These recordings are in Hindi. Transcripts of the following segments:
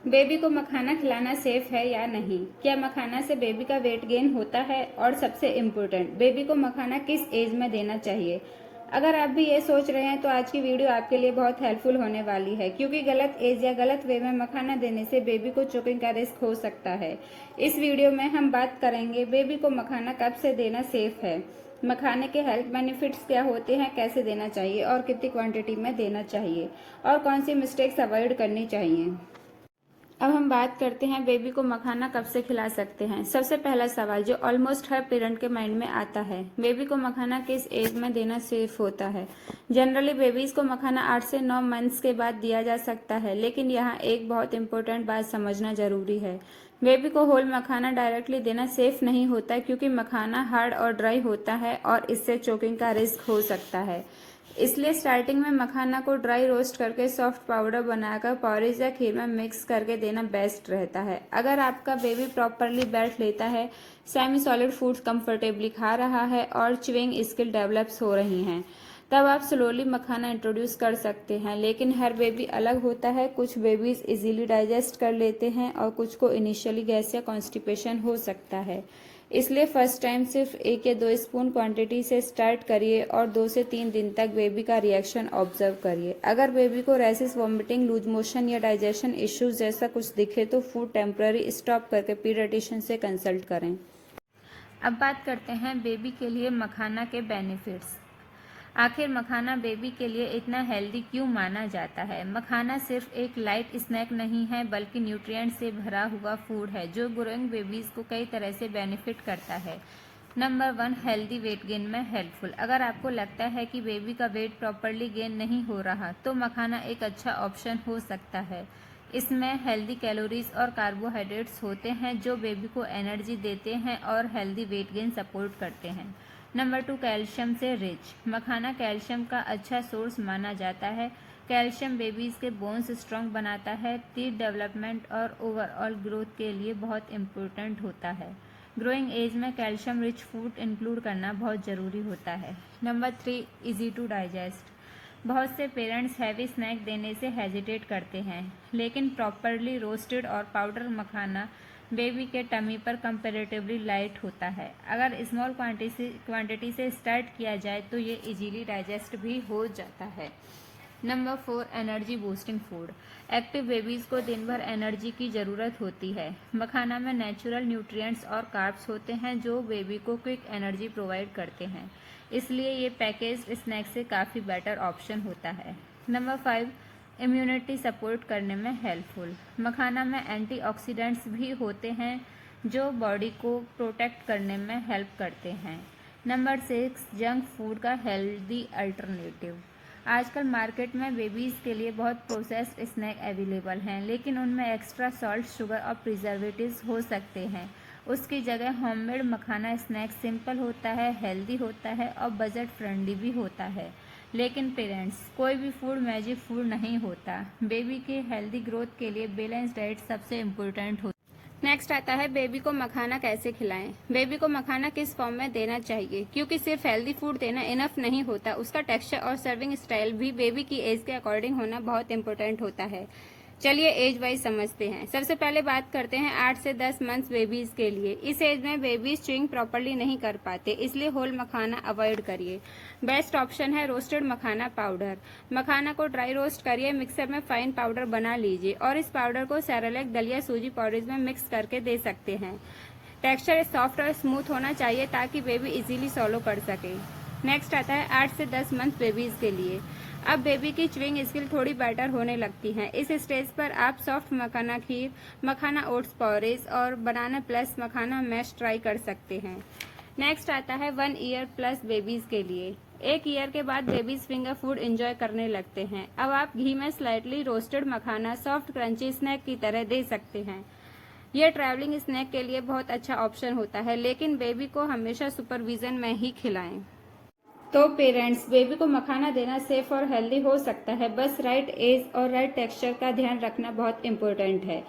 बेबी को मखाना खिलाना सेफ है या नहीं? क्या मखाना से बेबी का वेट गेन होता है? और सबसे इम्पोर्टेंट, बेबी को मखाना किस एज में देना चाहिए? अगर आप भी ये सोच रहे हैं तो आज की वीडियो आपके लिए बहुत हेल्पफुल होने वाली है, क्योंकि गलत एज या गलत वे में मखाना देने से बेबी को चोकिंग का रिस्क हो सकता है। इस वीडियो में हम बात करेंगे बेबी को मखाना कब से देना सेफ है, मखाने के हेल्थ बेनिफिट्स क्या होते हैं, कैसे देना चाहिए और कितनी क्वांटिटी में देना चाहिए, और कौन सी मिस्टेक्स अवॉइड करनी चाहिए। अब हम बात करते हैं बेबी को मखाना कब से खिला सकते हैं। सबसे पहला सवाल जो ऑलमोस्ट हर पेरेंट के माइंड में आता है, बेबी को मखाना किस एज में देना सेफ होता है। जनरली बेबीज को मखाना 8 से 9 मंथ्स के बाद दिया जा सकता है, लेकिन यहाँ एक बहुत इंपॉर्टेंट बात समझना जरूरी है। बेबी को होल मखाना डायरेक्टली देना सेफ नहीं होता, क्योंकि मखाना हार्ड और ड्राई होता है और इससे चोकिंग का रिस्क हो सकता है। इसलिए स्टार्टिंग में मखाना को ड्राई रोस्ट करके सॉफ्ट पाउडर बनाकर पॉरेज या खीर में मिक्स करके देना बेस्ट रहता है। अगर आपका बेबी प्रॉपरली बैठ लेता है, सेमी सॉलिड फूड्स कंफर्टेबली खा रहा है और च्युइंग स्किल डेवलप्स हो रही हैं, तब आप स्लोली मखाना इंट्रोड्यूस कर सकते हैं। लेकिन हर बेबी अलग होता है, कुछ बेबीज इजीली डाइजेस्ट कर लेते हैं और कुछ को इनिशियली गैस या कॉन्स्टिपेशन हो सकता है। इसलिए फर्स्ट टाइम सिर्फ 1 या 2 स्पून क्वांटिटी से स्टार्ट करिए और 2 से 3 दिन तक बेबी का रिएक्शन ऑब्जर्व करिए। अगर बेबी को रैसेस, वॉमिटिंग, लूज मोशन या डाइजेशन इश्यूज जैसा कुछ दिखे तो फूड टेम्पररी स्टॉप करके पीडियाट्रिशियन से कंसल्ट करें। अब बात करते हैं बेबी के लिए मखाना के बेनिफिट्स। आखिर मखाना बेबी के लिए इतना हेल्दी क्यों माना जाता है? मखाना सिर्फ एक लाइट स्नैक नहीं है, बल्कि न्यूट्रिएंट से भरा हुआ फूड है जो ग्रोइंग बेबीज को कई तरह से बेनिफिट करता है। नंबर 1, हेल्दी वेट गेन में हेल्पफुल। अगर आपको लगता है कि बेबी का वेट प्रॉपरली गेन नहीं हो रहा, तो मखाना एक अच्छा ऑप्शन हो सकता है। इसमें हेल्दी कैलोरीज और कार्बोहाइड्रेट्स होते हैं जो बेबी को एनर्जी देते हैं और हेल्दी वेट गेन सपोर्ट करते हैं। नंबर 2, कैल्शियम से रिच। मखाना कैल्शियम का अच्छा सोर्स माना जाता है। कैल्शियम बेबीज के बोन्स स्ट्रॉन्ग बनाता है, टीथ डेवलपमेंट और ओवरऑल ग्रोथ के लिए बहुत इम्पोर्टेंट होता है। ग्रोइंग एज में कैल्शियम रिच फूड इंक्लूड करना बहुत ज़रूरी होता है। Number 3, easy to digest. बहुत से पेरेंट्स हैवी स्नैक देने से हेजिटेट करते हैं, लेकिन प्रॉपरली रोस्टेड और पाउडर मखाना बेबी के टमी पर कंपैरेटिवली लाइट होता है। अगर स्मॉल क्वांटिटी से स्टार्ट किया जाए तो ये इजीली डाइजेस्ट भी हो जाता है। Number 4, energy boosting food. Active babies को दिन भर एनर्जी की ज़रूरत होती है। मखाना में नेचुरल न्यूट्रिएंट्स और कार्ब्स होते हैं जो बेबी को क्विक एनर्जी प्रोवाइड करते हैं, इसलिए ये पैकेज्ड स्नैक से काफ़ी बेटर ऑप्शन होता है। नंबर 5, इम्यूनिटी सपोर्ट करने में हेल्पफुल। मखाना में एंटीऑक्सीडेंट्स भी होते हैं जो बॉडी को प्रोटेक्ट करने में हेल्प करते हैं। नंबर 6, जंक फूड का हेल्दी अल्टरनेटिव। आजकल मार्केट में बेबीज़ के लिए बहुत प्रोसेस्ड स्नैक अवेलेबल हैं, लेकिन उनमें एक्स्ट्रा सॉल्ट, शुगर और प्रिजर्वेटिव्स हो सकते हैं। उसकी जगह होममेड मखाना स्नैक सिंपल होता है, हेल्दी होता है और बजट फ्रेंडली भी होता है। लेकिन पेरेंट्स, कोई भी फूड मैजिक फूड नहीं होता। बेबी के हेल्दी ग्रोथ के लिए बैलेंस डाइट सबसे इम्पोर्टेंट होता है। नेक्स्ट आता है बेबी को मखाना कैसे खिलाएं। बेबी को मखाना किस फॉर्म में देना चाहिए, क्योंकि सिर्फ हेल्दी फूड देना इनफ नहीं होता, उसका टेक्सचर और सर्विंग स्टाइल भी बेबी की एज के अकॉर्डिंग होना बहुत इंपॉर्टेंट होता है। चलिए एज वाइज समझते हैं। सबसे पहले बात करते हैं 8 से 10 मंथ्स बेबीज के लिए। इस एज में बेबीज च्युइंग प्रॉपरली नहीं कर पाते, इसलिए होल मखाना अवॉइड करिए। बेस्ट ऑप्शन है रोस्टेड मखाना पाउडर। मखाना को ड्राई रोस्ट करिए, मिक्सर में फाइन पाउडर बना लीजिए और इस पाउडर को सेरेलैक, दलिया, सूजी पाउडर में मिक्स करके दे सकते हैं। टेक्सचर सॉफ्ट और स्मूथ होना चाहिए ताकि बेबी इजीली सॉलो कर सके। नेक्स्ट आता है 8 से 10 मंथ बेबीज के लिए। अब बेबी की च्युइंग स्किल थोड़ी बेटर होने लगती है। इस स्टेज पर आप सॉफ्ट मखाना खीर, मखाना ओट्स पॉरेज और बनाना प्लस मखाना मैश ट्राई कर सकते हैं। नेक्स्ट आता है 1 ईयर प्लस बेबीज के लिए। 1 ईयर के बाद बेबीज फिंगर फूड एंजॉय करने लगते हैं। अब आप घी में स्लाइटली रोस्टेड मखाना सॉफ्ट क्रंची स्नैक की तरह दे सकते हैं। यह ट्रैवलिंग स्नैक के लिए बहुत अच्छा ऑप्शन होता है, लेकिन बेबी को हमेशा सुपरविजन में ही खिलाएं। तो पेरेंट्स, बेबी को मखाना देना सेफ और हेल्दी हो सकता है, बस राइट एज और राइट टेक्सचर का ध्यान रखना बहुत इंपॉर्टेंट है।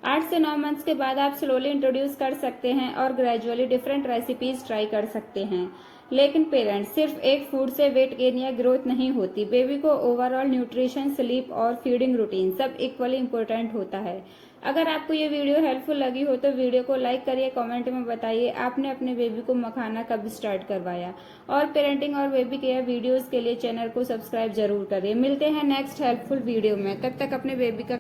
8 से 9 मंथ्स के बाद आप स्लोली इंट्रोड्यूस कर सकते हैं और ग्रेजुअली डिफरेंट रेसिपीज ट्राई कर सकते हैं। लेकिन पेरेंट्स, सिर्फ एक फूड से वेट गेन या ग्रोथ नहीं होती। बेबी को ओवरऑल न्यूट्रिशन, स्लीप और फीडिंग रूटीन सब इक्वली इम्पोर्टेंट होता है। अगर आपको ये वीडियो हेल्पफुल लगी हो तो वीडियो को लाइक करिए, कमेंट में बताइए आपने अपने बेबी को मखाना कब स्टार्ट करवाया। और पेरेंटिंग और बेबी केयर वीडियोस के लिए चैनल को सब्सक्राइब जरूर करिए। मिलते हैं नेक्स्ट हेल्पफुल वीडियो में, तब तक अपने बेबी का